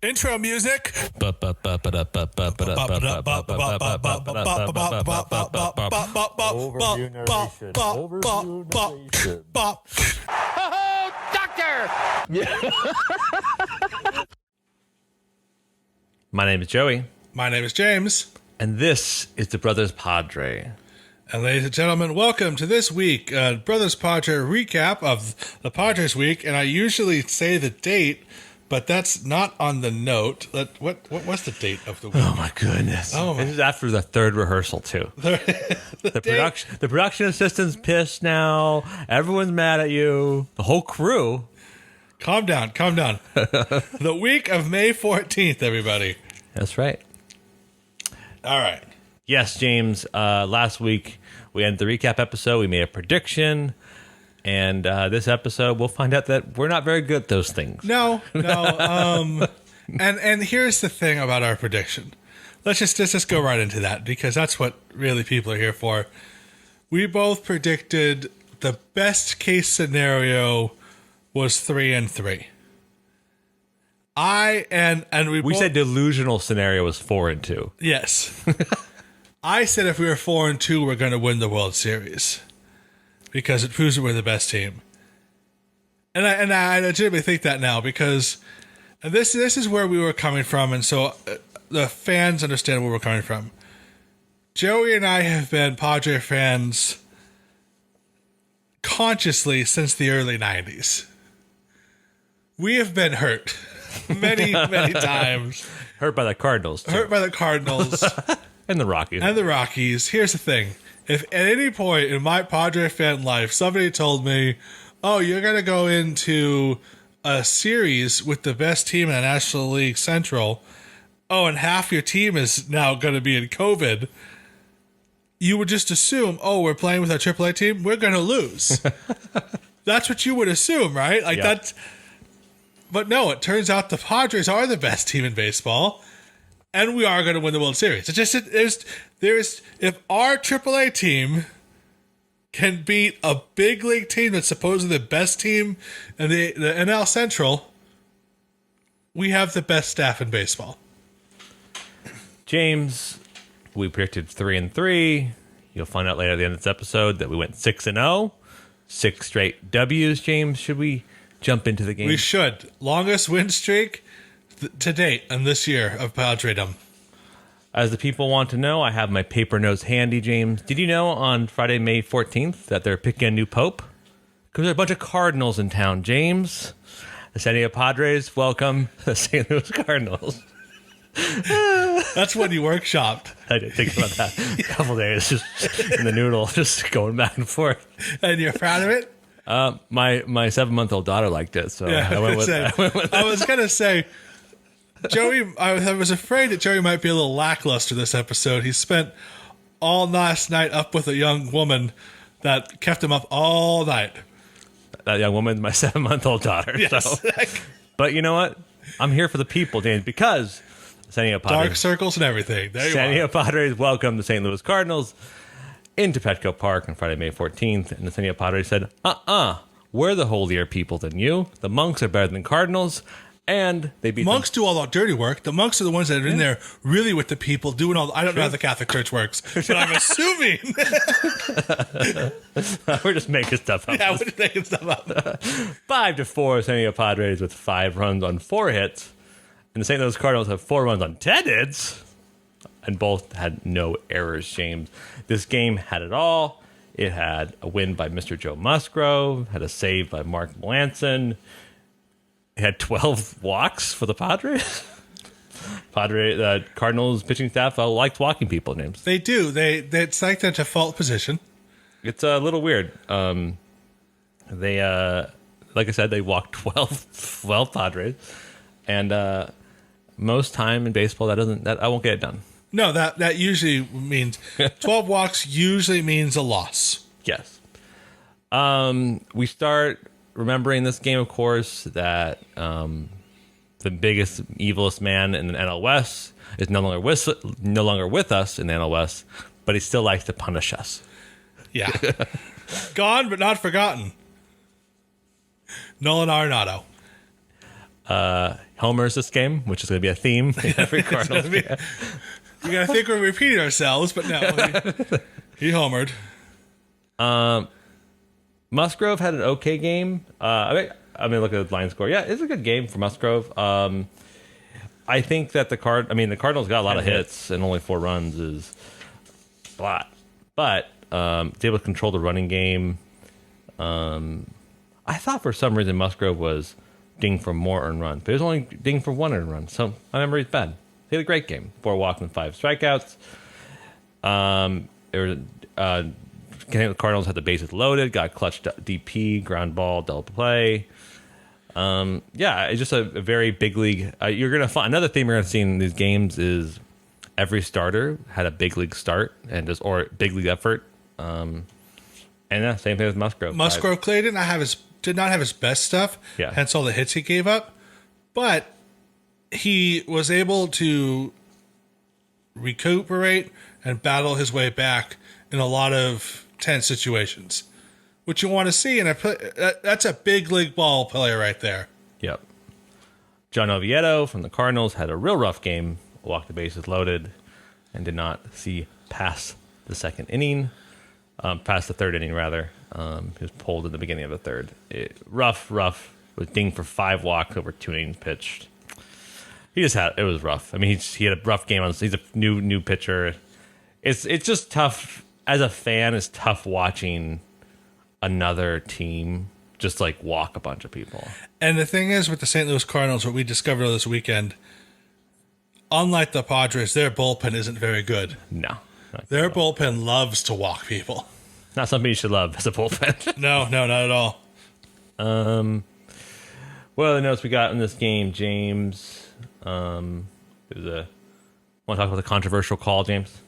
Intro music. Overview narration. Oh, doctor! My name is Joey, My name is James. and this is the Brothers Padre. And ladies and gentlemen, welcome to this week, Brothers Padre recap of the Padres week. And I usually say the date, but that's not on the note. What was the date of the week? Oh my goodness! Oh, my- This is after the third rehearsal too. The production assistant's pissed now. Everyone's mad at you. The whole crew. Calm down. The week of May 14th, everybody. That's right. All right. Yes, James. Last week we ended the recap episode. We made a prediction, and this episode we'll find out that we're not very good at those things. No. And here's the thing about our prediction. Let's just go right into that, because that's what really people are here for. We both predicted the best case scenario was 3-3. We Said delusional scenario was 4-2. yes. I said if we were 4-2, we're going to win the World Series, because it proves that we're the best team. And I legitimately think that now, because this is where we were coming from, and so the fans understand where we're coming from. Joey and I have been Padre fans consciously since the early 90s. We have been hurt many times. Hurt by the Cardinals. Too. Hurt by the Cardinals. And the Rockies. And the Rockies. Here's the thing. If at any point in my Padre fan life somebody told me, oh, you're going to go into a series with the best team in the National League Central, oh, and half your team is now going to be in COVID, you would just assume, oh, we're playing with our AAA team, we're going to lose. That's what you would assume, right? Like that's... But no, it turns out the Padres are the best team in baseball, and we are going to win the World Series. If our AAA team can beat a big league team that's supposedly the best team in the NL Central, we have the best staff in baseball. James, we predicted 3-3. You'll find out later at the end of this episode that we went 6-0. 6 straight W's, James. Should we jump into the game? We should. Longest win streak to date in this year of Padredom. As the people want to know, I have my paper notes handy, James. Did you know on Friday, May 14th, that they're picking a new pope? Because there are a bunch of Cardinals in town, James. The San Diego Padres welcome the St. Louis Cardinals. That's when you workshopped. I did think about that a couple days, just in the noodle, just going back and forth. And you're proud of it? My 7-month-old daughter liked it, so Yeah, I went with that. I was going to say, Joey, I was afraid that Joey might be a little lackluster this episode. He spent all last night up with a young woman that kept him up all night. That young woman's my 7-month-old daughter. Yes. So. But you know what? I'm here for the people, James, because San Diego Padres. Dark circles and everything. There you San Diego are. Padres welcome the St. Louis Cardinals into Petco Park on Friday, May 14th. And the San Diego Padres said, we're the holier people than you. The monks are better than Cardinals. And they beat Monks do all the dirty work. The monks are the ones that are in there really with the people doing all. I don't know how the Catholic Church works, but I'm assuming. We're just making stuff up. Yeah, we're just making stuff up. 5-4 San Diego Padres with 5 runs on 4 hits. And the St. Louis Cardinals have 4 runs on 10 hits. And both had no errors, James. This game had it all. It had a win by Mr. Joe Musgrove, had a save by Mark Melanson. It had 12 walks for the Padres. Cardinals pitching staff liked walking people, James. They do. It's like their default position. It's a little weird. They like I said, they walked 12 Padres, and most time in baseball that I won't get it done. No, that usually means 12 walks usually means a loss. Yes. We start remembering this game, of course, that the biggest, evilest man in the NL West is no longer with us in the NL West, but he still likes to punish us. Yeah. Gone but not forgotten. Nolan Arenado. homers this game, which is going to be a theme in every Cardinals game. You got to think we're repeating ourselves, but no, he homered. Musgrove had an okay game. I mean, look at the line score. Yeah, it's a good game for Musgrove. I think that the Cardinals got a lot of hits, and only 4 runs is a lot. But was able to control the running game. I thought for some reason Musgrove was dinged for more earned runs, but he was only dinged for 1 earned run. So my memory's bad. He had a great game. 4 walks and 5 strikeouts. The Cardinals had the bases loaded, got clutch DP, ground ball, double play. It's just a very big league. You're gonna find another theme you're gonna see in these games is every starter had a big league start or big league effort. Same thing with Musgrove. Musgrove Clay did not have his best stuff. Yeah. Hence all the hits he gave up, but he was able to recuperate and battle his way back in a lot of tense situations, which you want to see. And that's a big league ball player right there. Yep. John Oviedo from the Cardinals had a real rough game, walked the bases loaded, and did not see past the second inning, past the third inning, rather. He was pulled in the beginning of the third. Rough, was dinged for 5 walks over 2 innings pitched. It was rough. I mean, he had a rough game. He's a new pitcher. It's just tough. As a fan, it's tough watching another team just like walk a bunch of people. And the thing is with the St. Louis Cardinals, what we discovered this weekend, unlike the Padres, their bullpen isn't very good. No. Their bullpen loves to walk people. Not something you should love as a bullpen. No, not at all. What other notes we got in this game, James? Want to talk about the controversial call, James?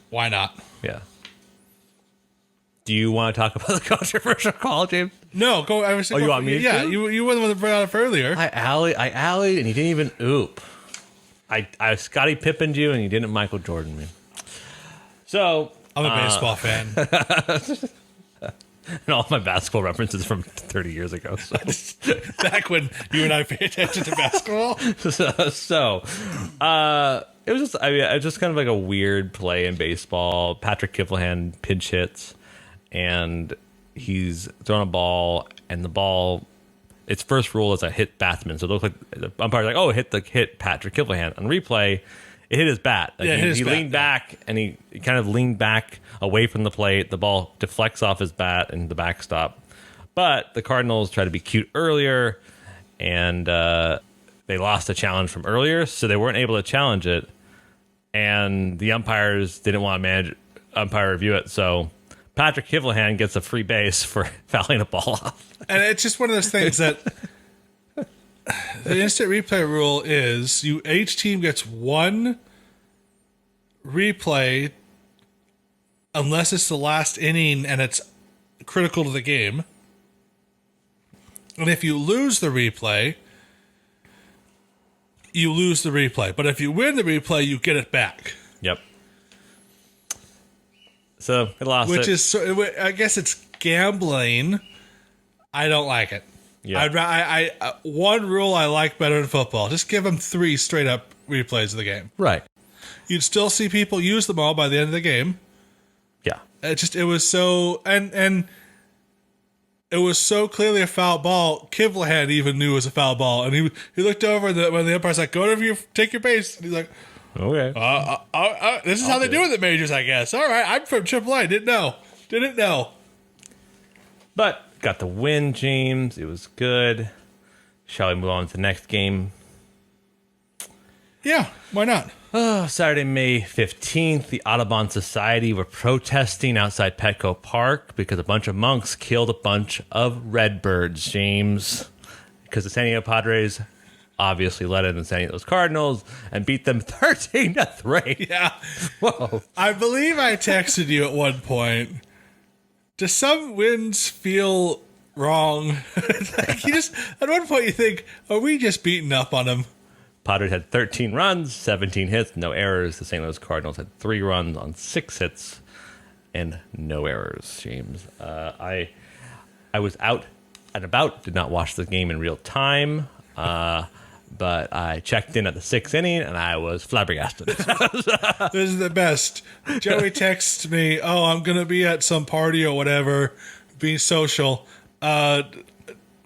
Why not? Yeah. Do you want to talk about the controversial call, James? No, go. I was. You want me to? Yeah, you were the one that brought it up earlier. I allied, and you didn't even oop. I Scottie Pippened you, and you didn't Michael Jordan me. So I'm a baseball fan. And all my basketball references from 30 years ago. So. Back when you and I paid attention to basketball. It was just kind of like a weird play in baseball. Patrick Kivlehan pinch hits, and he's throwing a ball, and the ball, its first rule is a hit batsman. So it looks like the umpire's like, oh, hit Patrick Kivlehan. On replay, it hit his bat. Like he leaned back, and he kind of leaned back away from the plate. The ball deflects off his bat and the backstop. But the Cardinals tried to be cute earlier, and they lost a challenge from earlier, so they weren't able to challenge it. And the umpires didn't want to umpire review it, so Patrick Kivlehan gets a free base for fouling a ball off. And it's just one of those things that the instant replay rule is each team gets 1 replay unless it's the last inning and it's critical to the game. And if you lose the replay, you lose the replay. But if you win the replay, you get it back. Yep. So it lost Which is, I guess it's gambling. I don't like it. Yeah. One rule I like better in football. Just give them 3 straight up replays of the game. Right. You'd still see people use them all by the end of the game. Yeah. It was so, and it was so clearly a foul ball. Kivlehan even knew it was a foul ball, and he looked over when the umpire's like, "Go over you, take your base," and he's like, "Okay, this is how they do it in the majors, I guess." All right, I'm from AAA. Didn't know. But got the win, James. It was good. Shall we move on to the next game? Yeah, why not? Saturday, May 15th, the Audubon Society were protesting outside Petco Park because a bunch of monks killed a bunch of redbirds, James. Because the San Diego Padres obviously led in the San Diego Cardinals and beat them 13-3. Yeah. Whoa. I believe I texted you at one point. Do some wins feel wrong? Like at one point you think, are we just beating up on them? Padres had 13 runs, 17 hits, no errors. The St. Louis Cardinals had 3 runs on 6 hits and no errors, James. I was out and about, did not watch the game in real time. But I checked in at the 6th inning, and I was flabbergasted. This is the best. Joey texts me, "Oh, I'm gonna be at some party or whatever, being social. So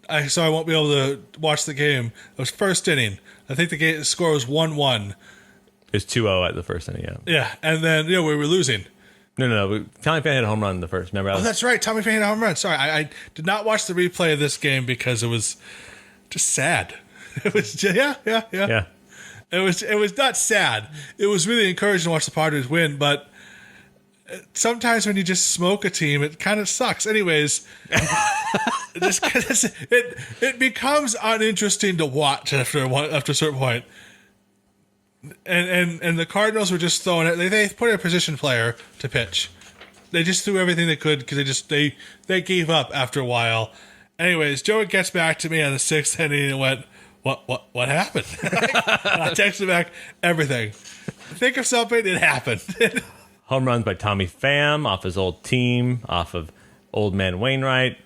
I won't be able to watch the game." It was first inning. I think the score was 1-1. It was 2-0 at the first inning, yeah. Yeah, and then we were losing. No. Tommy Pham hit a home run in the first. Remember? Oh, that's right. Tommy Pham hit a home run. Sorry, I did not watch the replay of this game because it was just sad. It was just, yeah. It was not sad. It was really encouraging to watch the Padres win, but sometimes when you just smoke a team, it kind of sucks. Anyways, it becomes uninteresting to watch after a certain point. And the Cardinals were just throwing it. They put a position player to pitch. They just threw everything they could because they gave up after a while. Anyways, Joe gets back to me on the 6th inning and went, What happened? I texted back everything. Think of something, it happened. Home runs by Tommy Pham off his old team, off of Old Man Wainwright.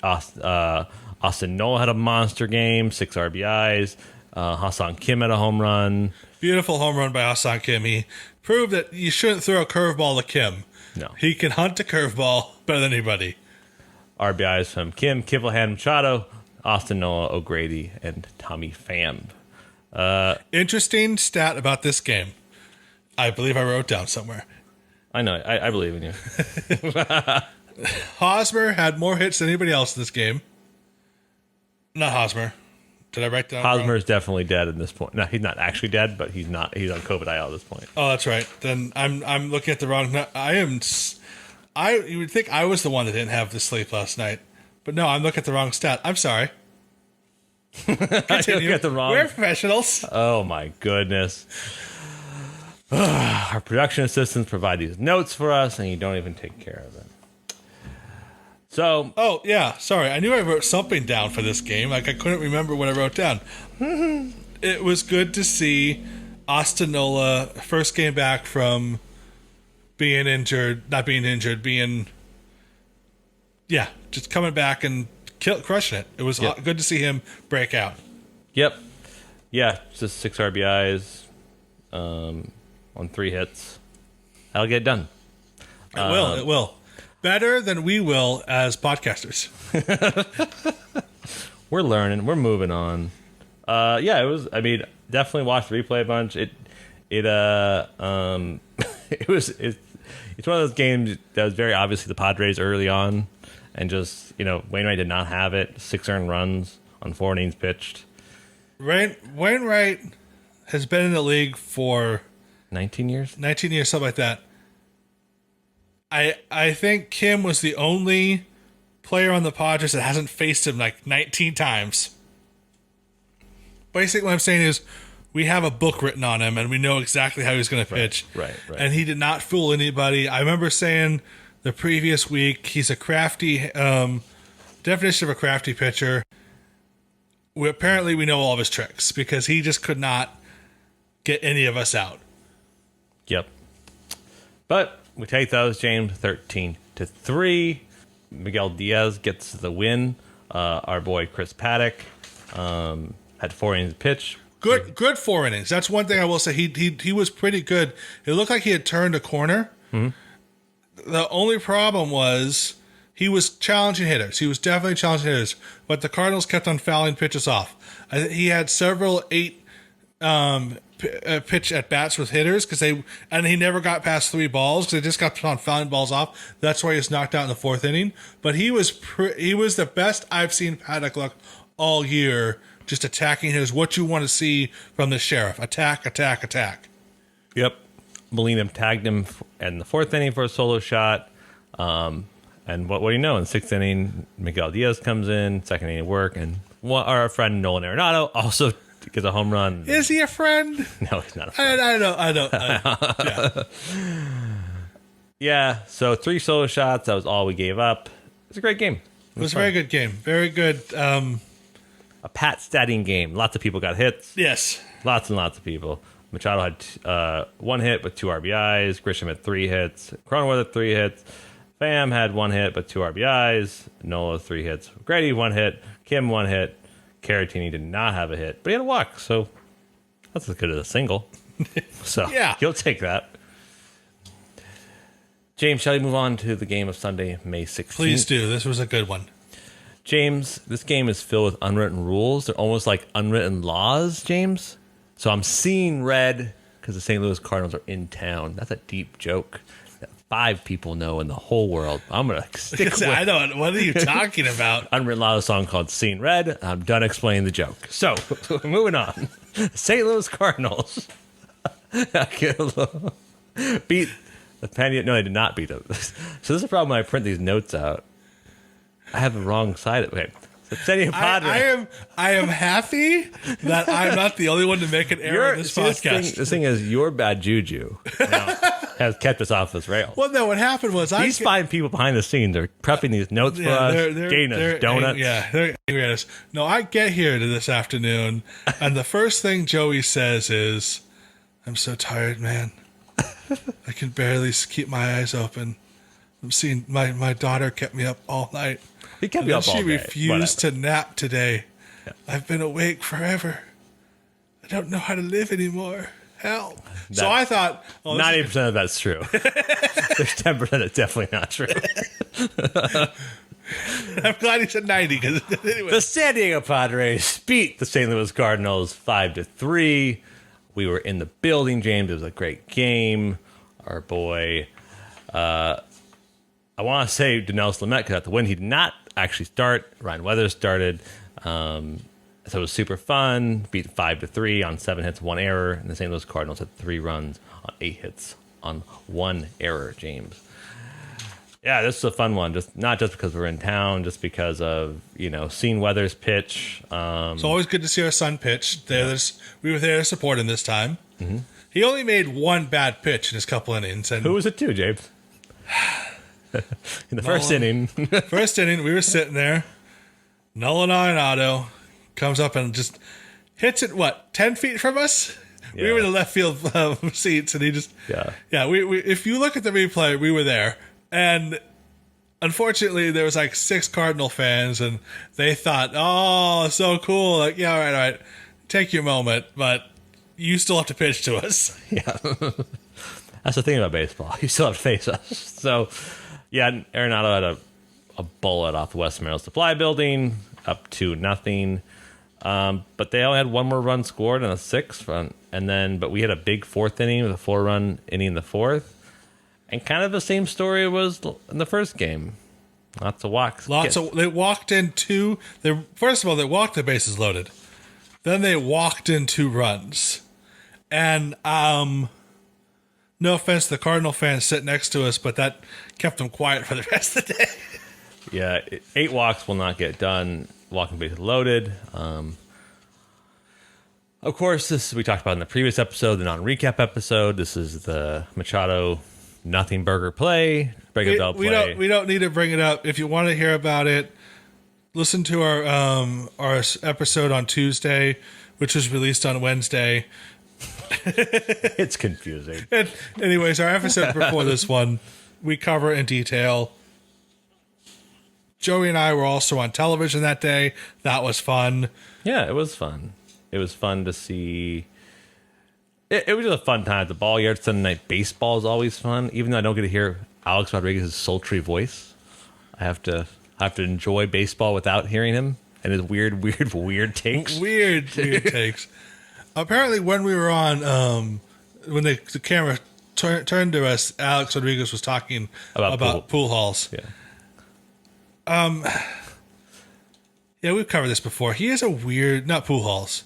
Austin Nola had a monster game, 6 RBIs. Ha-Seong Kim had a home run. Beautiful home run by Ha-Seong Kim. He proved that you shouldn't throw a curveball to Kim. No. He can hunt a curveball better than anybody. RBIs from Kim, Kivlehan, Machado, Austin Nola, O'Grady, and Tommy Pham. Interesting stat about this game. I believe I wrote down somewhere. I know. I believe in you. Hosmer had more hits than anybody else in this game. Not Hosmer. Did I write down? Hosmer is definitely dead at this point. No, he's not actually dead, but he's not. He's on COVID IL at this point. Oh, that's right. Then I'm looking at the wrong. You would think I was the one that didn't have the sleep last night, but no, I'm looking at the wrong stat. I'm sorry. Continue. At the wrong. We're professionals. Oh my goodness. Our production assistants provide these notes for us, and you don't even take care of them. So, oh yeah, sorry. I knew I wrote something down for this game. Like I couldn't remember what I wrote down. It was good to see Austin Nola first game back from being injured, just coming back and crushing it. It was good to see him break out. Yep. Yeah, just 6 RBIs on 3 hits. That'll get it done. It will. Better than we will as podcasters. We're learning. We're moving on. It was. I mean, definitely watched the replay a bunch. It's one of those games that was very obviously the Padres early on, and just Wainwright did not have it. 6 earned runs on 4 innings pitched. Wainwright has been in the league for 19 years. 19 years, something like that. I think Kim was the only player on the Padres that hasn't faced him like 19 times. Basically, what I'm saying is we have a book written on him, and we know exactly how he's going to pitch. Right. And he did not fool anybody. I remember saying the previous week he's a crafty, definition of a crafty pitcher. Apparently, we know all of his tricks because he just could not get any of us out. Yep. But we take those, James, 13-3. Miguel Diaz gets the win. Our boy Chris Paddock had 4 innings pitch. Good 4 innings. That's one thing I will say. He was pretty good. It looked like he had turned a corner. Mm-hmm. The only problem was he was challenging hitters. He was definitely challenging hitters, but the Cardinals kept on fouling pitches off. He had several 8 pitch at bats with hitters and he never got past 3 balls because they just got on fouling balls off. That's why he was knocked out in the 4th inning. But he was the best I've seen Paddock look all year, just attacking hitters. What you want to see from the sheriff: attack. Yep. Molina tagged him in the 4th inning for a solo shot. And what do you know? In the 6th inning, Miguel Diaz comes in, 2nd inning work, and our friend Nolan Arenado also gets a home run. Is he a friend? No, he's not a friend. I don't. Yeah, so 3 solo shots. That was all we gave up. It was a great game. It was a very good game. Very good. A Pat statting game. Lots of people got hits. Yes. Lots and lots of people. Machado had 1 hit with 2 RBIs. Grisham had 3 hits. Cronenworth had 3 hits. Pham had 1 hit but 2 RBIs. Nola 3 hits. Grady 1 hit. Kim 1 hit. Caratini did not have a hit, but he had a walk, so that's as good as a single. So Yeah. You'll take that. James, shall we move on to the game of Sunday, May 16th? Please do. This was a good one. James, this game is filled with unwritten rules. They're almost like unwritten laws, James. So I'm seeing red because the St. Louis Cardinals are in town. That's a deep joke that 5 people know in the whole world. I'm going to stick with I don't. What are you talking about? unwritten law, a song called Seeing Red. I'm done explaining the joke. So, moving on. St. Louis Cardinals beat the Penny. No, they did not beat them. So this is the problem when I print these notes out. I have the wrong side. Okay. So Penny Padres. I am happy that I'm not the only one to make an error in this podcast. This thing is your bad juju has kept us off this rail. Well, no, what happened was These 5 people behind the scenes are prepping these notes for us, getting us donuts. They're angry at us. No, I get here to this afternoon, and the first thing Joey says is, "I'm so tired, man. I can barely keep my eyes open. I'm seeing my daughter kept me up all night. He kept me up all day. She refused Whatever. to nap today. Yeah. I've been awake forever. I don't know how to live anymore. Help." So I thought, 90% of that's true. There's 10% that's definitely not true. I'm glad he said 90 because anyway. The San Diego Padres beat the St. Louis Cardinals 5-3. We were in the building, James. It was a great game. Our boy, I want to say Denelson Lamet got the win. He did not actually start. Ryan Weathers started. So it was super fun. Beat 5-3 on 7 hits, 1 error. And the St. Louis Cardinals had 3 runs on 8 hits on 1 error, James. Yeah, this is a fun one. Not just because we're in town, just because of, seeing Weathers pitch. It's always good to see our son pitch. We were there to support him this time. Mm-hmm. He only made 1 bad pitch in his couple innings. And who was it to, James? In the first inning. First inning, we were sitting there. Nolan Arenado comes up and just hits it, 10 feet from us? Yeah. We were in the left field seats, and he just... Yeah, we if you look at the replay, we were there. And unfortunately, there was 6 Cardinal fans, and they thought, "Oh, so cool. Like, yeah, all right. Take your moment, but you still have to pitch to us." Yeah. That's the thing about baseball. You still have to face us. So, yeah, Arenado had a bullet off the West Merrill Supply Building, up 2-0. But they only had 1 more run scored in a 6th run. But we had a big 4th inning with a 4-run inning in the 4th. And kind of the same story was in the first game. Lots of walks. They walked in 2. First of all, they walked the bases loaded. Then they walked in 2 runs. And no offense to the Cardinal fans sitting next to us, but that kept them quiet for the rest of the day. Yeah, 8 walks will not get done. Walking bases loaded. Of course, this we talked about in the previous episode, the non-recap episode. This is the Machado nothing burger play, breakup bell play. We don't need to bring it up. If you want to hear about it, listen to our episode on Tuesday, which was released on Wednesday. It's confusing. And anyways, our episode before this one, we cover in detail. Joey and I were also on television that day. That was fun. Yeah, it was fun. It was fun to see. It was just a fun time at the ball yard. Sunday night baseball is always fun. Even though I don't get to hear Alex Rodriguez's sultry voice, I have to enjoy baseball without hearing him and his weird takes. Weird takes. Apparently, when we were on, when the camera turned to us, Alex Rodriguez was talking about pool halls. Yeah. Yeah, we've covered this before. He is a weird, not pool halls.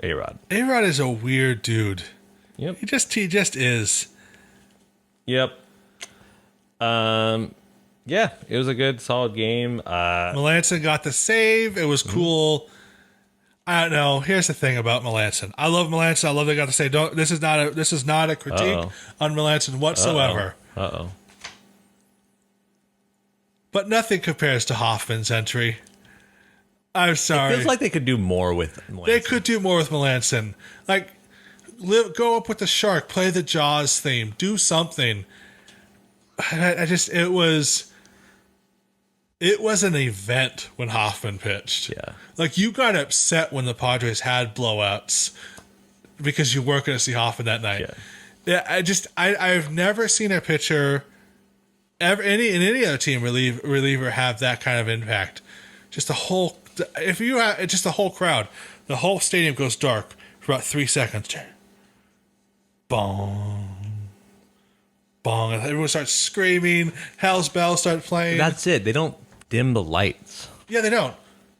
A-Rod. A-Rod is a weird dude. Yep. He just is. Yep. Yeah, it was a good, solid game. Melanson got the save. It was cool. I don't know. Here's the thing about Melanson. I love Melanson. I love they got to say. This is not a critique on Melanson whatsoever. Uh-oh. But nothing compares to Hoffman's entry. I'm sorry. It feels like they could do more with Melanson. They could do more with Melanson. Like, go up with the shark, play the Jaws theme, do something. It It was an event when Hoffman pitched. Yeah. Like, you got upset when the Padres had blowouts because you weren't going to see Hoffman that night. Yeah, I've never seen a pitcher ever in any other team reliever have that kind of impact. Just the whole, if you have just the whole crowd, the whole stadium goes dark for about 3 seconds. Bong. Bong. And everyone starts screaming. Hell's Bells start playing. That's it. They don't dim the lights. Yeah, they don't.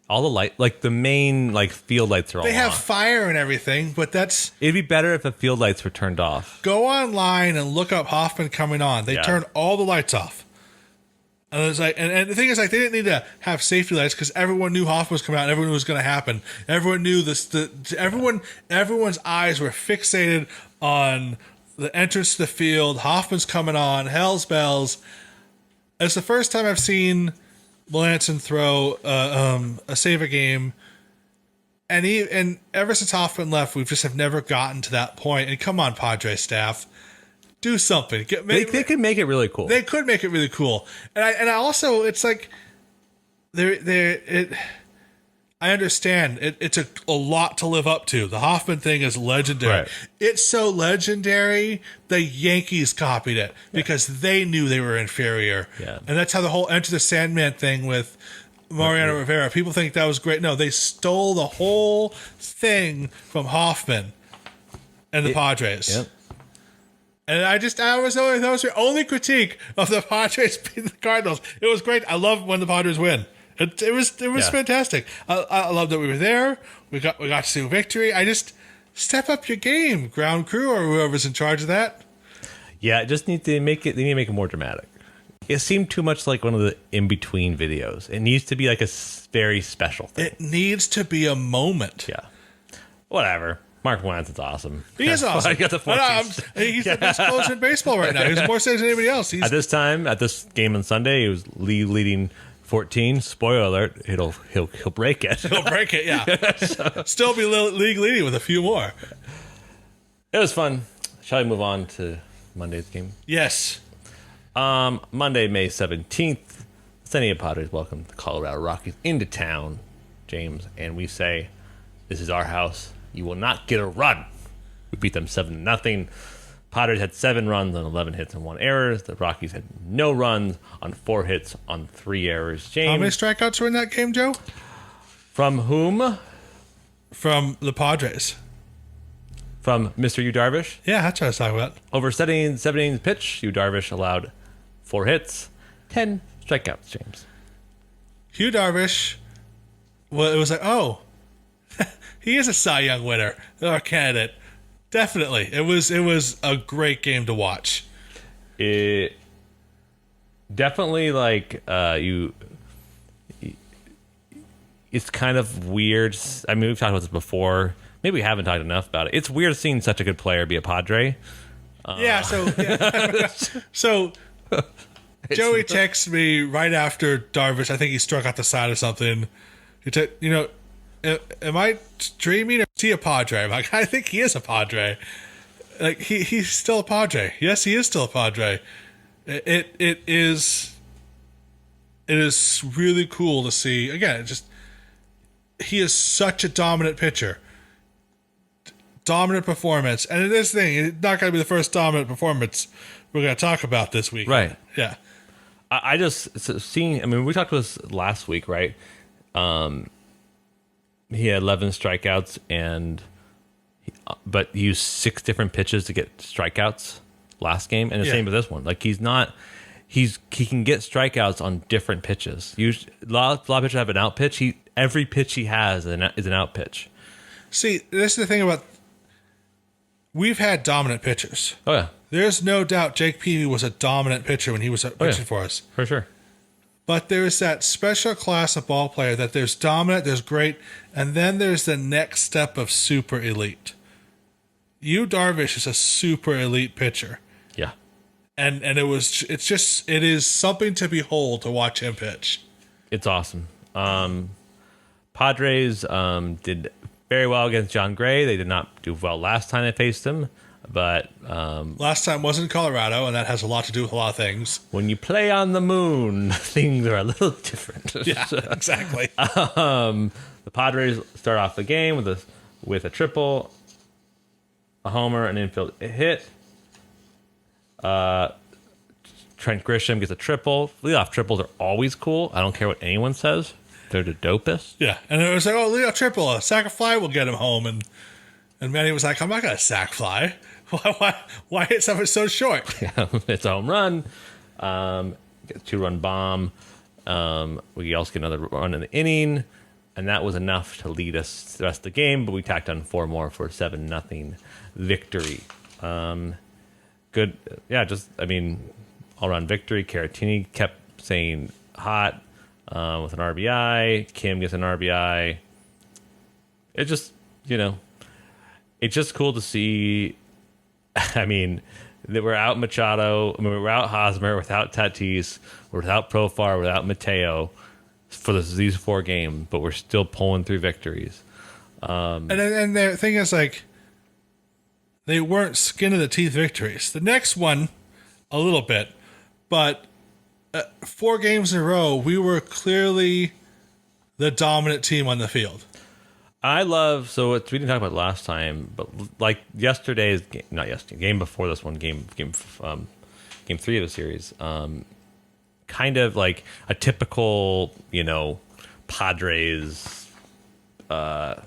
All the light, like the main field lights are all They have on. fire and everything, but that's... It'd be better if the field lights were turned off. Go online and look up Hoffman coming on. They turned all the lights off. And it was like, and the thing is, like, they didn't need to have safety lights because everyone knew Hoffman was coming out. And everyone knew it was going to happen. Everyone knew this. Everyone's eyes were fixated on the entrance to the field. Hoffman's coming on. Hell's Bells. It's the first time I've seen Melanson throw a save a game, and ever since Hoffman left, we just have never gotten to that point. And come on, Padres staff, do something. They could make it really cool. They could make it really cool. And I also, it's like I understand it's a lot to live up to. The Hoffman thing is legendary. Right. It's so legendary the Yankees copied it because they knew they were inferior. Yeah. And that's how the whole Enter the Sandman thing with Mariano Rivera. People think that was great. No, they stole the whole thing from Hoffman and the Padres. Yep. And that was your only critique of the Padres beating the Cardinals. It was great. I love when the Padres win. It was fantastic. I love that we were there. We got to see a victory. I just step up your game, ground crew or whoever's in charge of that. Yeah, just need to make it. They need to make it more dramatic. It seemed too much like one of the in between videos. It needs to be like a very special thing. It needs to be a moment. Yeah, whatever. Mark Melanson's awesome. He is awesome. I got the He's the best closer in baseball right now. He's more saves than anybody else. At this game on Sunday, he was leading 14. Spoiler alert: he'll break it. He'll break it. Yeah, still be league leading with a few more. It was fun. Shall we move on to Monday's game? Yes. Monday, May 17th. San Diego Padres welcome the Colorado Rockies into town, James, and we say, "This is our house. You will not get a run." We beat them 7-0. Padres had 7 runs on 11 hits and 1 error. The Rockies had no runs on 4 hits on 3 errors. James, How many strikeouts were in that game, Joe? from whom? From the Padres. From Mr. Yu Darvish. Yeah, that's what I was talking about. Over 7 innings pitch, Yu Darvish allowed 4 hits, 10 strikeouts, James. Hugh Darvish, well, it was like, oh, he is a Cy Young winner or candidate. Definitely. It was a great game to watch. It definitely it's kind of weird. I mean, we've talked about this before. Maybe we haven't talked enough about it. It's weird seeing such a good player be a Padre. So Joey texted me right after Darvish. I think he struck out the side or something. Am I dreaming or is he a Padre? I'm like, I think he is a Padre. Like he's still a Padre. Yes, he is still a Padre. It is really cool to see. Again, he is such a dominant pitcher. Dominant performance. And this thing, it's not going to be the first dominant performance we're going to talk about this week. Right. Yeah. I just seeing. I mean, we talked about this last week, right? He had 11 strikeouts, but he used 6 different pitches to get strikeouts last game, and the same with this one. Like he can get strikeouts on different pitches. Usually, a lot of pitchers have an out pitch. Every pitch he has is an out pitch. See, this is the thing about. We've had dominant pitchers. Oh yeah, there's no doubt Jake Peavy was a dominant pitcher when he was pitching for us. For sure. But there's that special class of ball player that there's dominant, there's great, and then there's the next step of super elite. Yu Darvish is a super elite pitcher. Yeah. And it is something to behold to watch him pitch. It's awesome. Padres did very well against John Gray. They did not do well last time they faced him. But Last time was in Colorado, and that has a lot to do with a lot of things. when you play on the moon, things are a little different. Yeah, exactly. The Padres start off the game with a triple, a homer, an infield hit. Trent Grisham gets a triple. Leadoff triples are always cool. I don't care what anyone says. They're the dopest. Yeah, and it was like, oh, Leo triple, a sac fly will get him home, and Manny was like, I'm not gonna sac fly. Why hit something so short? It's a home run. Get a 2-run bomb. We also get another run in the inning, and that was enough to lead us the rest of the game. But we tacked on 4 more for a 7-0 victory. Good, yeah. All-around victory. Caratini kept saying hot with an RBI. Kim gets an RBI. It just, it's just cool to see. I mean, that we're out Machado. We're out Hosmer, without Tatis, we're without Profar, without Mateo for these 4 games, but we're still pulling through victories. And the thing is, like, they weren't skin of the teeth victories. The next one, a little bit, but 4 games in a row, we were clearly the dominant team on the field. We didn't talk about it last time, but like yesterday's game, not yesterday, game before this one, game 3 of the series, kind of like a typical, Padres, bullpen,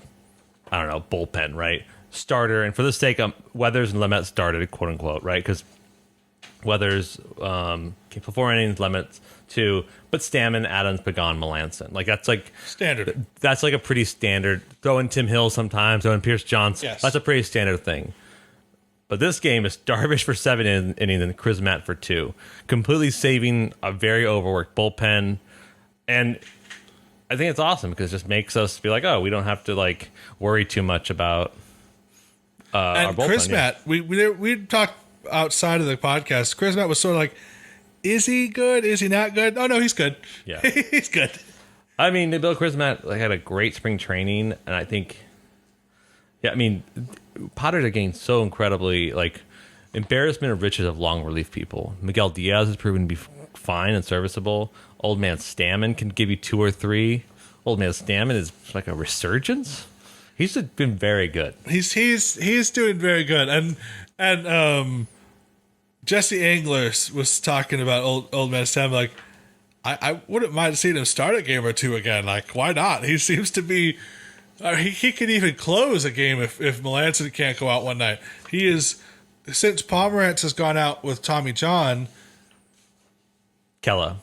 right? Starter, and for the sake of Weathers and Lemmet started, quote unquote, right? Because Weathers came for 4 innings, Lemmet 2, but Stammen, Adams, Pagan, Melanson. Like that's like Standard. That's like a pretty standard. Throw in Tim Hill sometimes, throw in Pierce Johnson. Yes. That's a pretty standard thing. But this game is Darvish for 7 innings and Chris Matt for 2, completely saving a very overworked bullpen. And I think it's awesome because it just makes us be like, oh, we don't have to like worry too much about our bullpen. Chris Matt, we talked outside of the podcast. Chris Matt was sort of like, is he good? Is he not good? Oh no, he's good. Yeah, he's good. I mean, Bill Chris Matt had a great spring training, and I think, Padres are getting so incredibly embarrassment of riches of long relief people. Miguel Diaz has proven to be fine and serviceable. Old man Stammen can give you 2 or 3. Old man Stammen is like a resurgence. He's been very good. He's doing very good, and Jesse Angler was talking about old man Stammen. Like, I wouldn't mind seeing him start a game or 2 again. Like, why not? He seems to be. He could even close a game if Melanson can't go out one night. He is, since Pomerantz has gone out with Tommy John. Kella.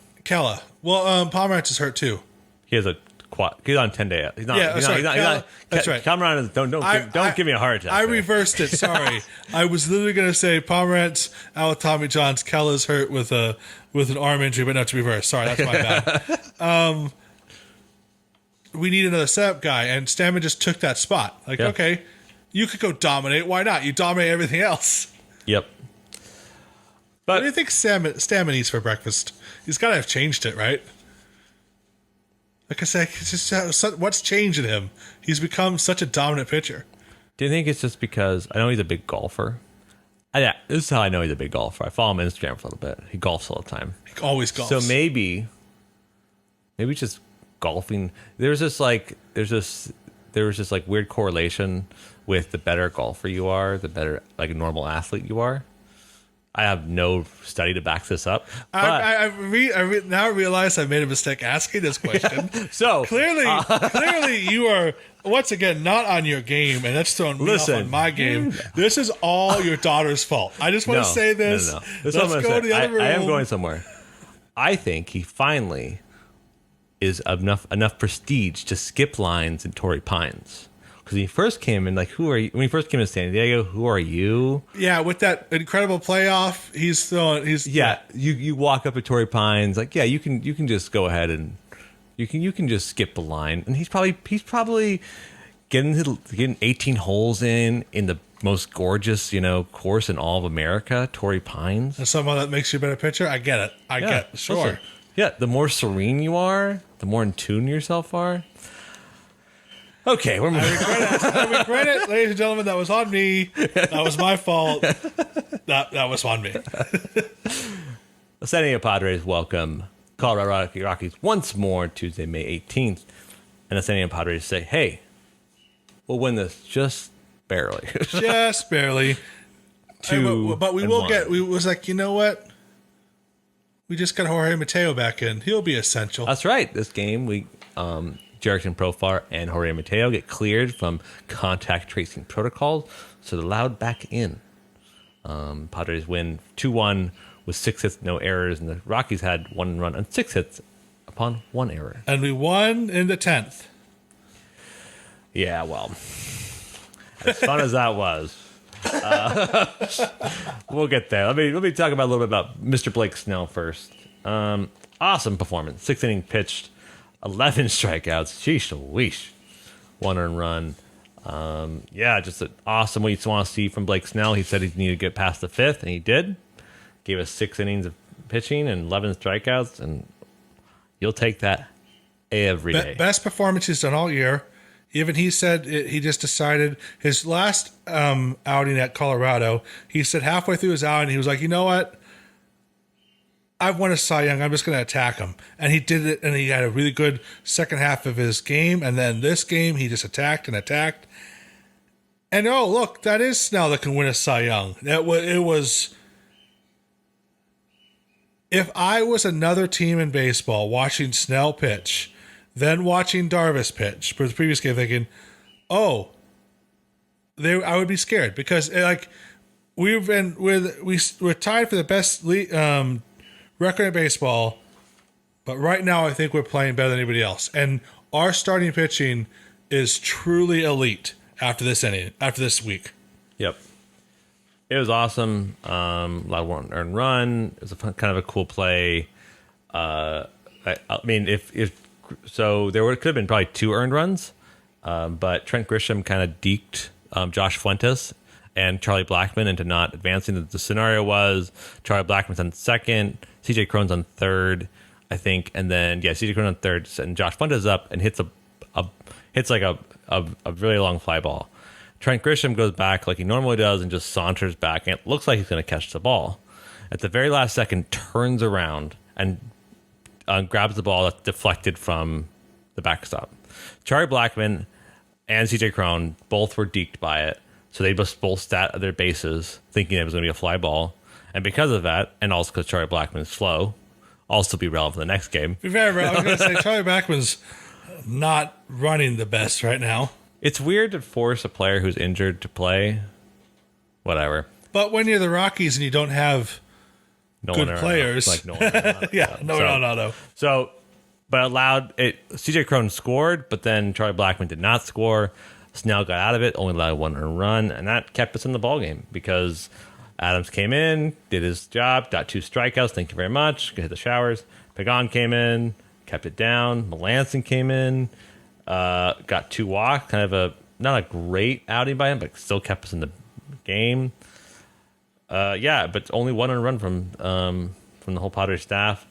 Well, Pomerantz is hurt too. He has a quad. He's on 10-day. He's not. Yeah, he's sorry, not. That's right. Cameron is, don't give me a heart attack. I there. reversed it. Sorry, I was literally going to say Pomerantz out with Tommy John's. Kella's hurt with an arm injury, but not to reverse. Sorry, that's my bad. We need another setup guy, and Stammen just took that spot. Like, okay, you could go dominate. Why not? You dominate everything else. Yep. But what do you think Stammen eats for breakfast? He's got to have changed it, right? Like I said, it's just what's changed in him? He's become such a dominant pitcher. Do you think it's just because I know he's a big golfer? Yeah, this is how I know he's a big golfer. I follow him on Instagram for a little bit. He golfs all the time. He always golfs. So maybe just golfing. There was this weird correlation with the better golfer you are, the better like a normal athlete you are. I have no study to back this up. But I now realize I made a mistake asking this question. So clearly you are once again not on your game, and that's throwing me off on my game. This is all your daughter's fault. I just want to say this. No. Let's go to the other room. I am going somewhere. I think he finally is enough prestige to skip lines in Torrey Pines. Because he first came in, like, who are you? When he first came to San Diego, who are you? Yeah, with that incredible playoff, you walk up to Torrey Pines, like, you can just go ahead and you can just skip the line, and he's probably getting 18 holes in the most gorgeous course in all of America, Torrey Pines. And somehow that makes you a better pitcher. I get it. I get it. Sure. Listen, yeah, the more serene you are, the more in tune yourself are. Okay, we're moving. I regret it, ladies and gentlemen. That was on me. That was my fault. That was on me. The San Diego Padres welcome Colorado Rockies once more Tuesday, May 18th. And the San Diego Padres say, hey, we'll win this just barely. Just barely. But we will get, we was like, you know what? We just got Jorge Mateo back in. He'll be essential. That's right. This game, Jerickson Profar and Jorge Mateo get cleared from contact tracing protocols, so they're allowed back in. Padres win 2-1 with 6 hits, no errors, and the Rockies had 1 run and 6 hits upon 1 error. And we won in the 10th. Yeah, well, as fun as that was. We'll get there. Let me talk about a little bit about Mr. Blake Snell first. Awesome performance. 6 innings pitched, 11 strikeouts. Sheesh, weesh. 1 earned run. Just an awesome what you want to see from Blake Snell. He said he needed to get past the 5th, and he did. Gave us 6 innings of pitching and 11 strikeouts, and you'll take that every day. Best performance he's done all year. Even he said he just decided his last outing at Colorado, he said halfway through his outing, he was like, you know what? I've won a Cy Young. I'm just going to attack him. And he did it, and he had a really good second half of his game. And then this game, he just attacked and attacked. And, oh, look, that is Snell that can win a Cy Young. It was... If I was another team in baseball watching Snell pitch, then watching Darvish pitch for the previous game, thinking, I would be scared because we're tied for the best record in baseball, but right now I think we're playing better than anybody else, and our starting pitching is truly elite after this week. Yep. It was awesome. A lot of 1 earned run. It was kind of a cool play. There could have been probably 2 earned runs, but Trent Grisham kind of deked Josh Fuentes and Charlie Blackmon into not advancing. The scenario was Charlie Blackmon's on second, CJ Cron's on third, I think, and then CJ Cron on third, and Josh Fuentes up and hits a really long fly ball. Trent Grisham goes back like he normally does and just saunters back, and it looks like he's going to catch the ball. At the very last second, turns around and grabs the ball that's deflected from the backstop. Charlie Blackmon and CJ Cron both were deked by it, so they just both sat at their bases thinking it was going to be a fly ball. And because of that, and also because Charlie Blackmon is slow, also be relevant for the next game. I was going to say, Charlie Blackmon's not running the best right now. It's weird to force a player who's injured to play. Whatever. But when you're the Rockies and you don't have good players. Like Nolan Arenado. No. So, but allowed it. CJ Cron scored, but then Charlie Blackmon did not score. Snell got out of it, only allowed 1 earned run, and that kept us in the ballgame because Adams came in, did his job, got 2 strikeouts. Thank you very much. Hit the showers. Pagan came in, kept it down. Melanson came in. Got 2 walks, kind of not a great outing by him, but still kept us in the game. But only 1 earned run from the whole Padres staff.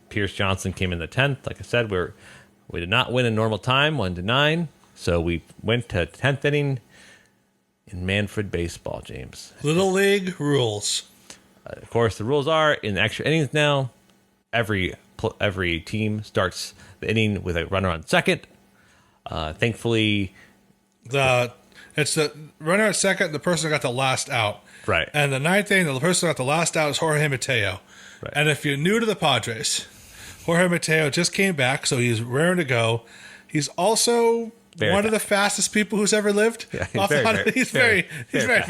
Pierce Johnson came in the 10th. Like I said, we did not win in normal time, 1-9. So we went to 10th inning in Manfred baseball, James. Little League rules. Of course, the rules are in extra innings now. Every team starts the inning with a runner on second. Thankfully, it's the runner at second, the person who got the last out. Right. And the 9th inning, the person who got the last out is Jorge Mateo. Right. And if you're new to the Padres, Jorge Mateo just came back, so he's raring to go. He's also one of the fastest people who's ever lived. Yeah, he's very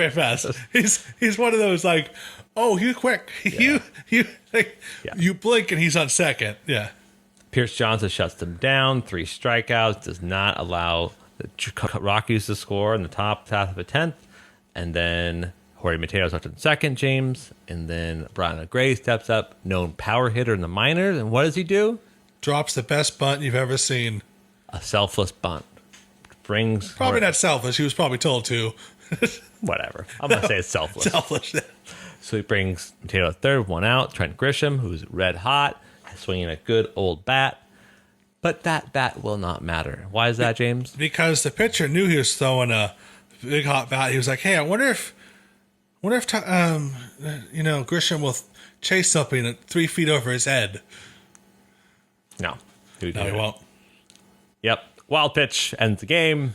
fast. He's one of those like, oh, you're quick. Yeah. You blink and he's on second. Yeah. Pierce Johnson shuts them down. 3 strikeouts. Does not allow the Rockies to score in the top half of the 10th. And then Jorge Mateo starts in second, James. And then Brian Gray steps up, known power hitter in the minors. And what does he do? Drops the best bunt you've ever seen. A selfless bunt. Brings probably not selfish. He was probably told to. Whatever. I'm going to say it's selfless. Selfish. So he brings Mateo third, 1 out. Trent Grisham, who's red hot, swinging a good old bat. But that bat will not matter. Why is that, James? Because the pitcher knew he was throwing a big hot bat. He was like, "Hey, I wonder if Grisham will chase something at 3 feet over his head." No. No, he won't. Yep. Wild pitch ends the game.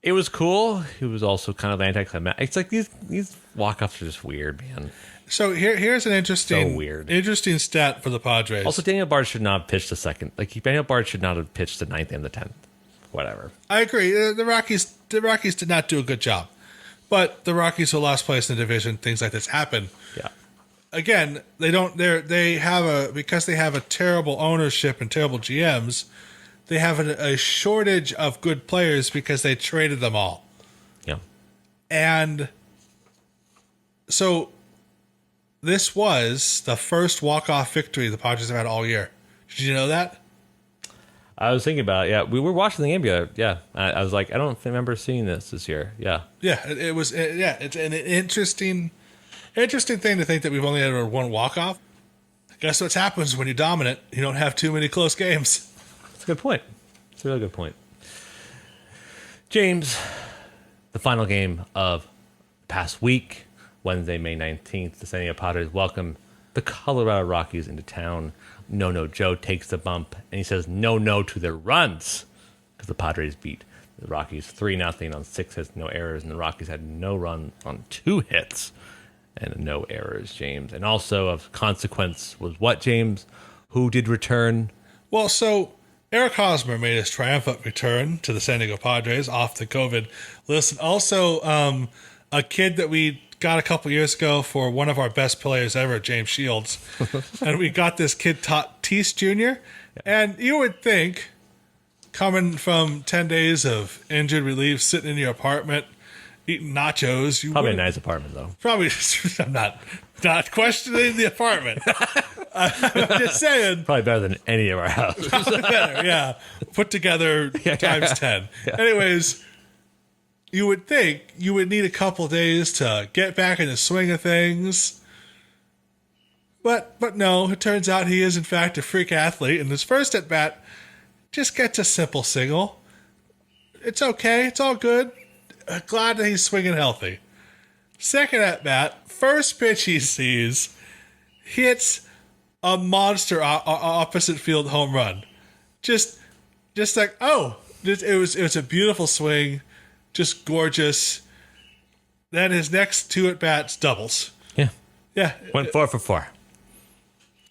It was cool. It was also kind of anticlimactic. It's like these walk-offs are just weird, man. So here's an interesting stat for the Padres. Also, Daniel Bard should not have pitched the second. Like, Daniel Bard should not have pitched the 9th and the 10th. Whatever. I agree. The Rockies did not do a good job. But the Rockies were last place in the division. Things like this happen. Yeah. Again, because they have a terrible ownership and terrible GMs, they have a shortage of good players because they traded them all. Yeah. And so this was the first walk-off victory the Padres have had all year. Did you know that? I was thinking about it. Yeah, we were watching the game together. Yeah, I was like, I don't remember seeing this year. Yeah. Yeah, it's an interesting thing to think that we've only had one walk-off. Guess what happens when you're dominant? You don't have too many close games. That's a good point. It's a really good point. James, the final game of the past week, Wednesday, May 19th, the San Diego Padres welcome the Colorado Rockies into town. No Joe takes the bump, and he says no to their runs because the Padres beat the Rockies 3-0 on 6 hits, no errors, and the Rockies had no run on 2 hits and no errors, James. And also of consequence was what, James? Who did return? Well, so Eric Hosmer made his triumphant return to the San Diego Padres off the COVID list. And also, a kid that we got a couple years ago for one of our best players ever, James Shields. And we got this kid, Tatis Jr. And you would think, coming from 10 days of injured relief, sitting in your apartment, eating nachos. Probably a nice apartment, though. Probably. I'm not questioning the apartment. I'm just saying. Probably better than any of our houses. Better, yeah. Put together times 10. Yeah. Anyways, you would think you would need a couple days to get back in the swing of things. But no, it turns out he is, in fact, a freak athlete. And his first at-bat just gets a simple single. It's okay. It's all good. Glad that he's swinging healthy. Second at-bat, first pitch he sees, hits a monster opposite field home run. Just like, it was a beautiful swing, just gorgeous. Then his next 2 at-bats, doubles. Yeah. Went 4 for 4.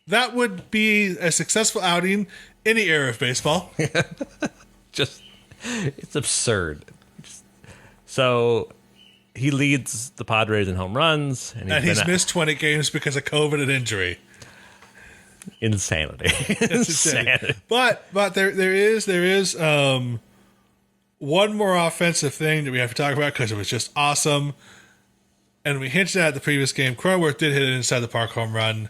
That would be a successful outing any era of baseball. It's absurd. So he leads the Padres in home runs. And he's missed 20 games because of COVID and injury. Insanity. Insanity. But there is one more offensive thing that we have to talk about because it was just awesome. And we hinted at the previous game. Cronenworth did hit an inside the park home run.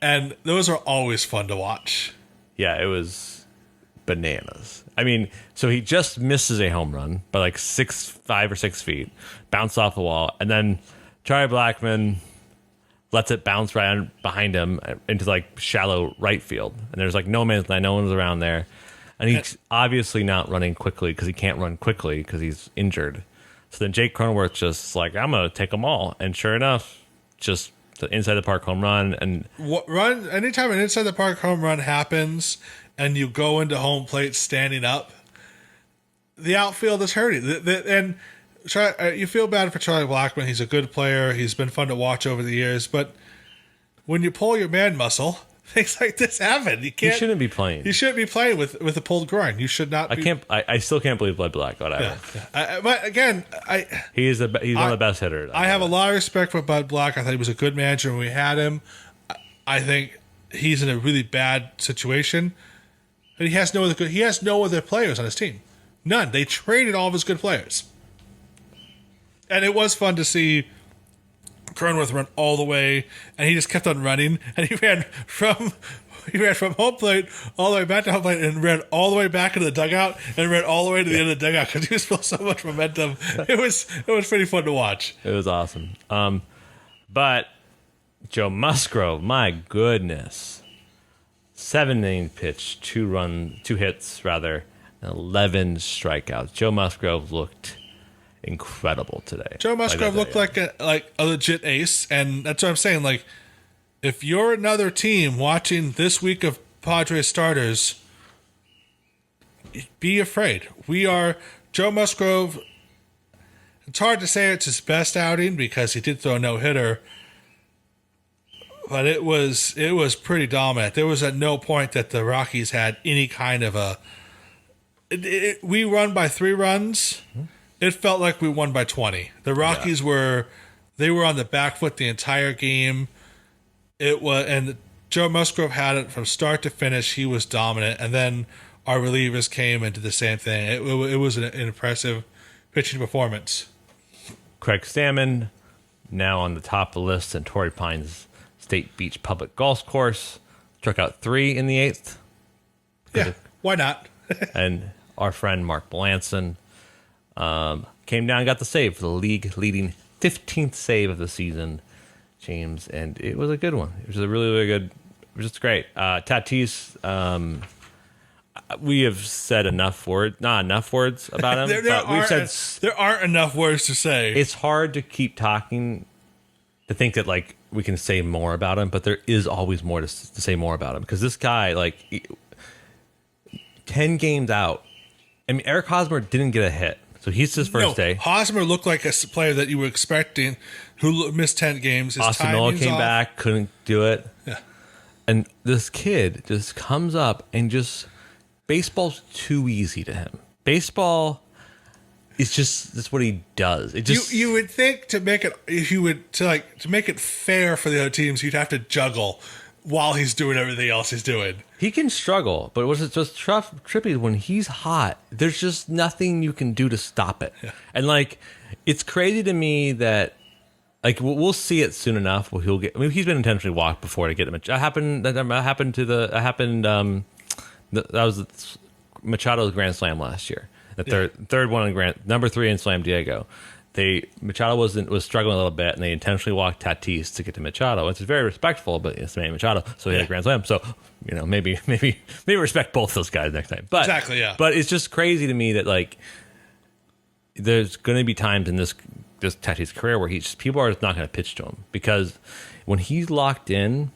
And those are always fun to watch. Yeah, it was bananas. I mean, so he just misses a home run by like 5 or 6 feet, bounced off the wall, and then Charlie Blackmon lets it bounce right behind him into like shallow right field. And there's like no man's land, no one's around there. And he's obviously not running quickly because he can't run quickly because he's injured. So then Jake Cronenworth just like, I'm going to take them all. And sure enough, just the inside the park home run. And anytime an inside the park home run happens and you go into home plate standing up, the outfield is hurting. And you feel bad for Charlie Blackmon. He's a good player. He's been fun to watch over the years. But when you pull your man muscle, things like this happen. You shouldn't be playing. You shouldn't be playing with a pulled groin. You should not. I still can't believe Bud Black. Whatever. Yeah. But again, he's one of the best hitters. I have a lot of respect for Bud Black. I thought he was a good manager when we had him. I think he's in a really bad situation. But he has no other players on his team. None. They traded all of his good players. And it was fun to see Cronenworth run all the way, and he just kept on running, and he ran from home plate all the way back to home plate, and ran all the way back into the dugout, and ran all the way to the end of the dugout because he was feeling so much momentum. It was pretty fun to watch. It was awesome. But Joe Musgrove, my goodness, 7 inning pitch, 2 hits rather, and 11 strikeouts. Joe Musgrove looked incredible today. Joe Musgrove looked like a legit ace, and that's what I'm saying. Like, if you're another team watching this week of Padres starters, be afraid. We are Joe Musgrove. It's hard to say it's his best outing because he did throw a no-hitter, but it was pretty dominant. There was at no point that the Rockies had any kind of a. We won by 3 runs. It felt like we won by 20. The Rockies were on the back foot the entire game. And Joe Musgrove had it from start to finish. He was dominant, and then our relievers came and did the same thing. It was an impressive pitching performance. Craig Stammen, now on the top of the list in Torrey Pines State Beach Public Golf Course, struck out 3 in the 8th. Yeah, why not? And our friend Mark Melanson came down and got the save for the league-leading 15th save of the season, James, and it was a good one. It was a really, really good. It was just great. Tatis, we have said not enough words about him. There aren't enough words to say. It's hard to keep talking, to think that like we can say more about him, but there is always more to say more about him, because this guy, like 10 games out. I mean, Eric Hosmer didn't get a hit. So he's his first day. Hosmer looked like a player that you were expecting who missed 10 games. His Austin Nola came back, couldn't do it. Yeah. And this kid just comes up and baseball's too easy to him. Baseball is that's what he does. It just you would think to make it fair for the other teams, you'd have to juggle while he's doing everything else he's doing. He can struggle, but what's just trippy when he's hot, there's just nothing you can do to stop it. Yeah. And like, it's crazy to me that like we'll see it soon enough. He's been intentionally walked before to get him. That was Machado's Grand Slam last year. The third one in number 3 in Slam Diego. Machado was struggling a little bit, and they intentionally walked Tatis to get to Machado, which is very respectful. But it's Manny Machado, so he had a Grand Slam. So maybe respect both those guys next time. But exactly, yeah. But it's just crazy to me that like there's going to be times in this Tatis career where people are just not going to pitch to him, because when he's locked in,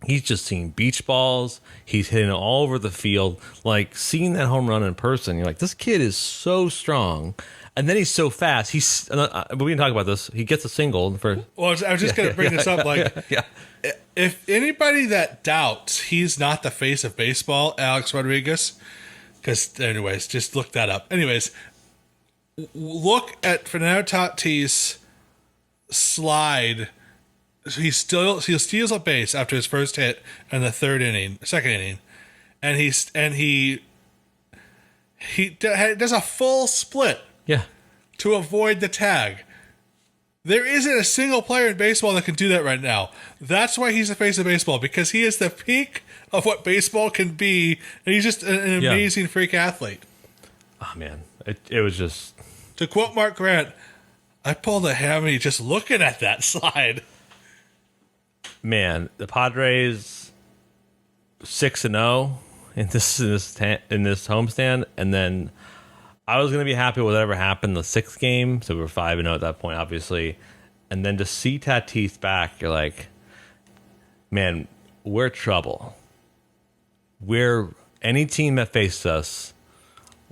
he's just seeing beach balls. He's hitting it all over the field. Like, seeing that home run in person, you're like, this kid is so strong. And then he's so fast. We can talk about this. He gets a single for. Well, I was just going to bring this up. If anybody that doubts he's not the face of baseball, Alex Rodriguez, because anyways, just look that up. Anyways, look at Fernando Tatis slide. He steals a base after his first hit in the second inning, and he does a full split. Yeah. To avoid the tag. There isn't a single player in baseball that can do that right now. That's why he's the face of baseball, because he is the peak of what baseball can be, and he's just an amazing freak athlete. Oh, man. It was just... To quote Mark Grant, I pulled a hammy just looking at that slide. Man, the Padres 6-0 in this homestand, and then I was going to be happy with whatever happened the 6th game, so we were 5-0 at that point, obviously. And then to see Tatis back, you're like, man, we're trouble. Any team that faces us,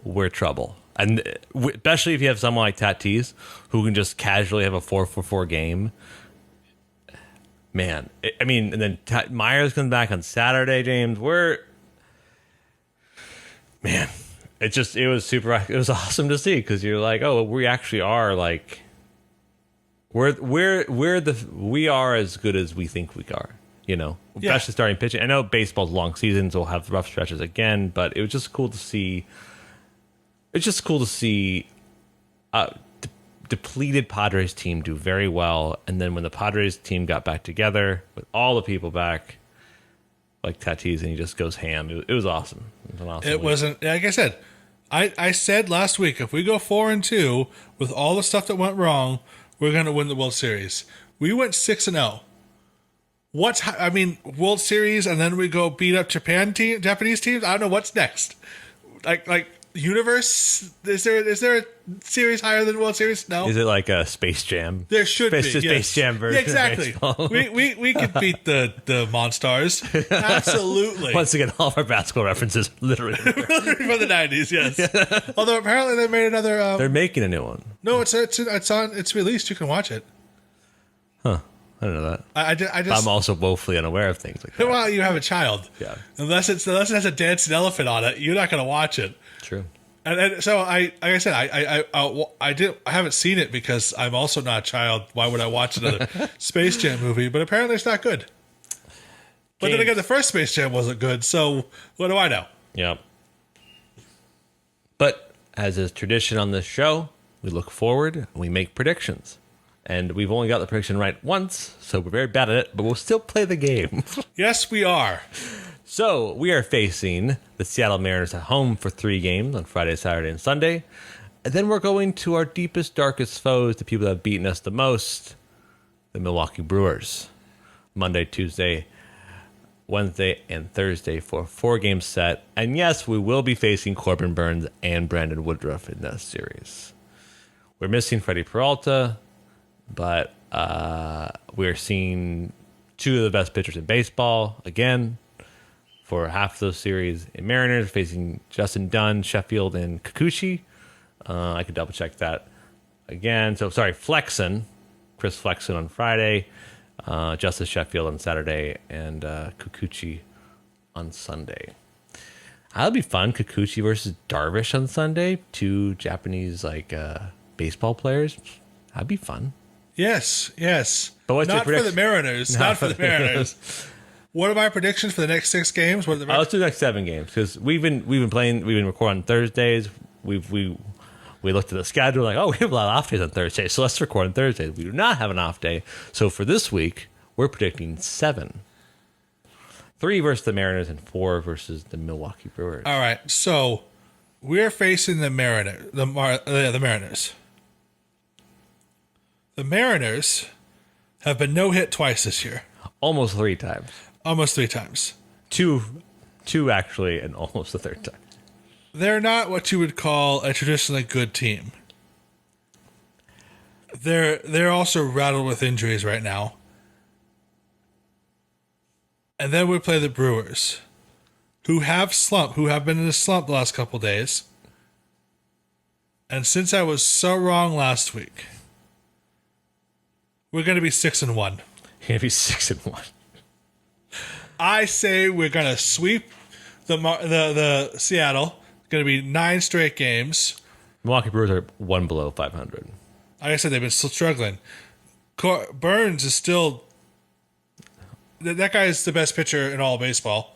we're trouble. And especially if you have someone like Tatis, who can just casually have a 4-for-4 game. Man, and then Myers comes back on Saturday, James. It was awesome to see, because you're like, oh, we actually are like, we are as good as we think we are, especially starting pitching. I know baseball's long seasons, we'll have rough stretches again, but it was just cool to see. It's just cool to see depleted Padres team do very well, and then when the Padres team got back together with all the people back, like Tatis, and he just goes ham. It was awesome. It was an awesome week. Wasn't, like I said, I said last week, if we go 4-2 with all the stuff that went wrong, we're going to win the World Series. We went 6-0. World Series, and then we go beat up Japanese teams. I don't know what's next. Like universe. Is there a series higher than World Series? No. Is it like a Space Jam? There should be. Space Jam version. Yeah, exactly. Of baseball. we could beat the Monstars. Absolutely. Once again, all of our basketball references literally. From the 90s, yes. Although apparently they made another. They're making a new one. No, it's released. You can watch it. Huh. I don't know that. I just. I'm also woefully unaware of things like that. Well, you have a child. Yeah. Unless it has a dancing elephant on it, you're not going to watch it. True. And so like I said, I haven't seen it because I'm also not a child. Why would I watch another Space Jam movie? But apparently it's not good. But then again, the first Space Jam wasn't good. So what do I know? Yeah. But as is tradition on this show, we look forward and we make predictions. And we've only got the prediction right once, so we're very bad at it, but we'll still play the game. Yes, we are. So we are facing the Seattle Mariners at home for 3 games on Friday, Saturday, and Sunday. And then we're going to our deepest, darkest foes, the people that have beaten us the most, the Milwaukee Brewers. Monday, Tuesday, Wednesday, and Thursday for a 4-game set. And yes, we will be facing Corbin Burnes and Brandon Woodruff in this series. We're missing Freddie Peralta, but we're seeing 2 of the best pitchers in baseball again for half of those series. In Mariners facing Justin Dunn, Sheffield, and Kikuchi. I could double check that again. So sorry, Chris Flexen on Friday, Justice Sheffield on Saturday, and Kikuchi on Sunday. That'll be fun. Kikuchi versus Darvish on Sunday. 2 Japanese baseball players. That'd be fun. Yes. But what's not your for the Mariners. Not for the Mariners. What are my predictions for the next 6 games? What are the let's do the next 7 games because we've been recording on Thursdays. We looked at the schedule like, oh, we have a lot of off days on Thursday, so let's record on Thursdays. We do not have an off day, so for this week we're predicting 7. 3 versus the Mariners and 4 versus the Milwaukee Brewers. All right, so we're facing the Mariners. The Mariners. The Mariners have been no-hit twice this year. Almost 3 times. Almost 3 times. 2 actually, and almost the 3rd time. They're not what you would call a traditionally good team. They're also rattled with injuries right now. And then we play the Brewers, who have been in a slump the last couple days. And since I was so wrong last week, we're going to be 6-1. You're going to be 6-1. I say we're going to sweep the Seattle. It's going to be 9 straight games. Milwaukee Brewers are 1 below 500. Like I said, they've been still struggling. Burnes is still... That guy is the best pitcher in all of baseball.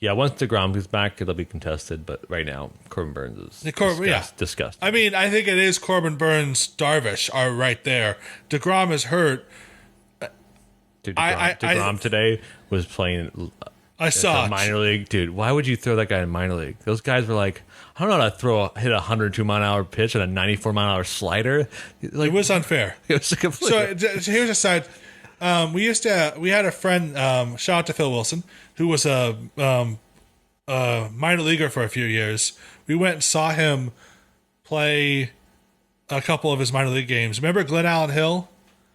Yeah, once DeGrom gets back, it'll be contested. But right now, Corbin Burnes is disgusting. I mean, I think it is Corbin Burnes, Darvish are right there. DeGrom is hurt. Dude, DeGrom today was playing... I saw it. Minor league. Dude, why would you throw that guy in minor league? Those guys were like, I don't know how to hit a 102 mile an hour pitch and a 94 mile an hour slider. Like, it was unfair. It was complete. So here's a side. We had a friend, shout out to Phil Wilson, who was a minor leaguer for a few years. We went and saw him play a couple of his minor league games. Remember Glenn Allen Hill?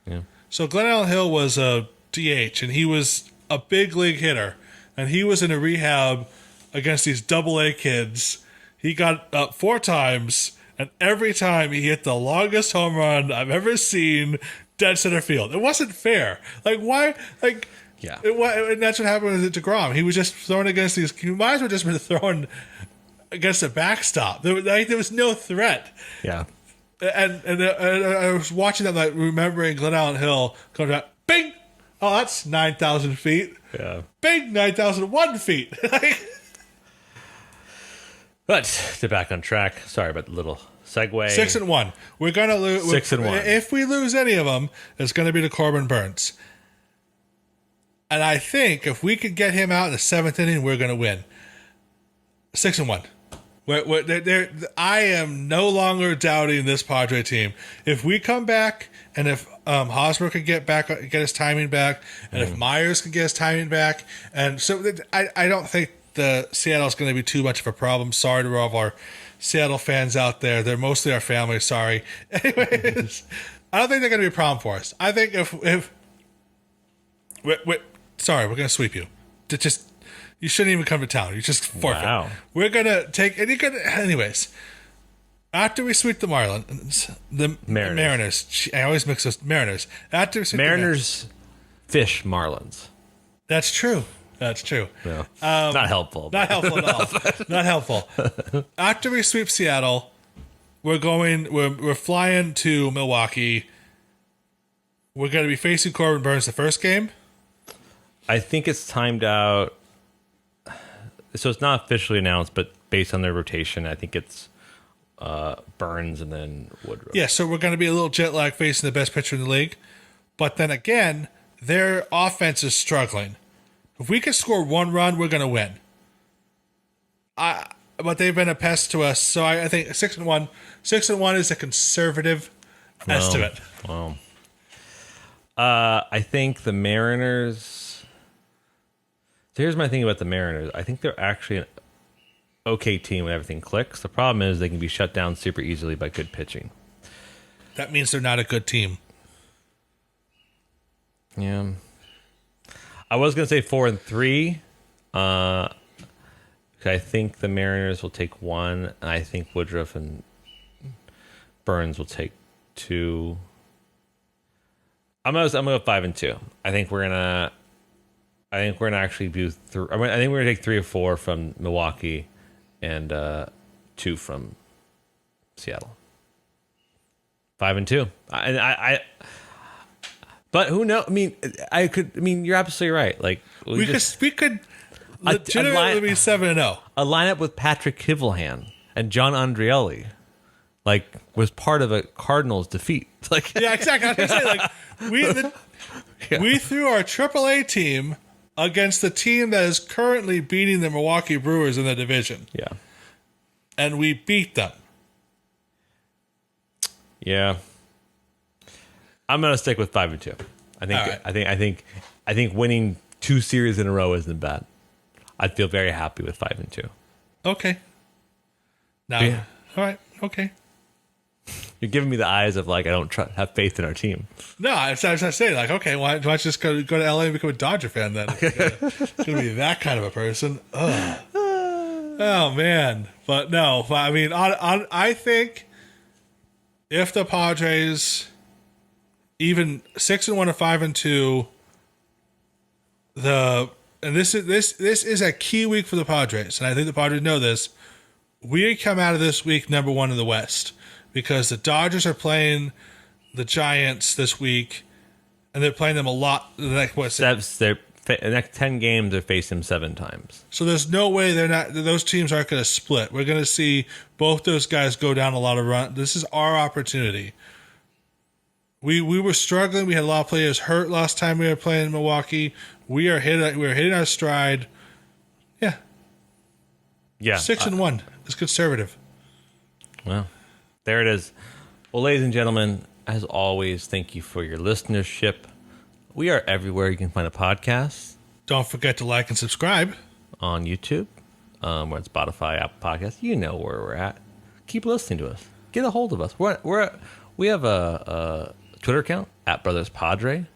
Yeah. So Glenn Allen Hill was a DH, and he was a big league hitter. And he was in a rehab against these AA kids. He got up 4 times, and every time he hit the longest home run I've ever seen, dead center field. It wasn't fair. Like, why? Like, yeah. And that's what happened with DeGrom. He was just throwing against these. He might as well just been throwing against a backstop. There was no threat. Yeah. And I was watching that, like, remembering Glen Allen Hill coming out, bing! Oh, that's 9,000 feet. Yeah. Bing, 9,001 feet. But to back on track, sorry about the little segue. 6-1. We're going to lose. 6-1. If we lose any of them, it's going to be to Corbin Burnes. And I think if we could get him out in the 7th inning, we're going to win. 6-1. I am no longer doubting this Padre team. If we come back, and if Hosmer can get his timing back, and if Myers can get his timing back, and so I don't think the Seattle's going to be too much of a problem. Sorry to all of our Seattle fans out there. They're mostly our family. Sorry. Anyways, I don't think they're going to be a problem for us. I think if sorry, we're going to sweep you. You shouldn't even come to town. You just forfeit. Wow. We're going to take... Anyways, after we sweep the the Mariners. I always mix those. Mariners. After we sweep Mariners fish Marlins. That's true. No, not helpful. Not helpful at all. Not helpful. After we sweep Seattle, we're flying to Milwaukee. We're going to be facing Corbin Burns the first game. I think it's timed out. So it's not officially announced, but based on their rotation, I think it's Burns and then Woodruff. Yeah, so we're going to be a little jet lag facing the best pitcher in the league. But then again, their offense is struggling. If we can score one run, we're going to win. But they've been a pest to us, so I think 6-1. 6-1 is a conservative estimate. Wow. I think the Mariners. So here's my thing about the Mariners. I think they're actually an okay team when everything clicks. The problem is they can be shut down super easily by good pitching. That means they're not a good team. Yeah. I was going to say 4-3. I think the Mariners will take 1, and I think Woodruff and Burns will take 2. I'm gonna go 5-2. I think we're gonna actually do. I think we're gonna take 3 or 4 from Milwaukee, and 2 from Seattle. 5-2. But who knows? I mean, you're absolutely right. Like we could legitimately be 7-0. A lineup with Patrick Kivelhan and John Andrielli, like, was part of a Cardinals defeat. Like, yeah, exactly. I was gonna say, we threw our AAA team against the team that is currently beating the Milwaukee Brewers in the division. Yeah, and we beat them. Yeah, I'm gonna stick with 5-2. I think winning 2 series in a row isn't bad. I'd feel very happy with 5-2. Okay. Now, yeah. All right. Okay. You're giving me the eyes of, like, I don't have faith in our team. No, I was saying, like, okay, why don't you just go to LA and become a Dodger fan then? It's gonna be that kind of a person. Ugh. Oh man, but no. I mean, I think if the Padres even 6-1 or 5-2, this is a key week for the Padres, and I think the Padres know this. We come out of this week number 1 in the West because the Dodgers are playing the Giants this week, and they're playing them a lot. The next 10 games, they're facing them 7 times. So there's no way those teams aren't going to split. We're going to see both those guys go down a lot of runs. This is our opportunity. We were struggling. We had a lot of players hurt last time we were playing in Milwaukee. We were hitting our stride. Yeah. 6-1. It's conservative. Well, there it is. Well, ladies and gentlemen, as always, thank you for your listenership. We are everywhere you can find a podcast. Don't forget to like and subscribe. On YouTube. We're on Spotify, Apple Podcasts. You know where we're at. Keep listening to us. Get a hold of us. We have a Twitter account, @BrothersPadre.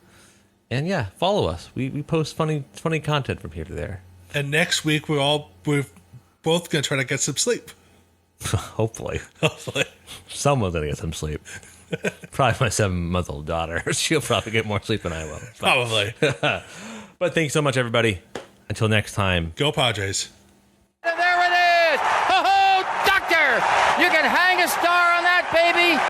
And yeah, follow us. We post funny content from here to there. And next week we're both gonna try to get some sleep. Hopefully. Someone's gonna get some sleep. Probably my 7-month-old daughter. She'll probably get more sleep than I will. Probably. But thanks so much, everybody. Until next time. Go Padres. There it is! Oh, doctor! You can hang a star on that, baby!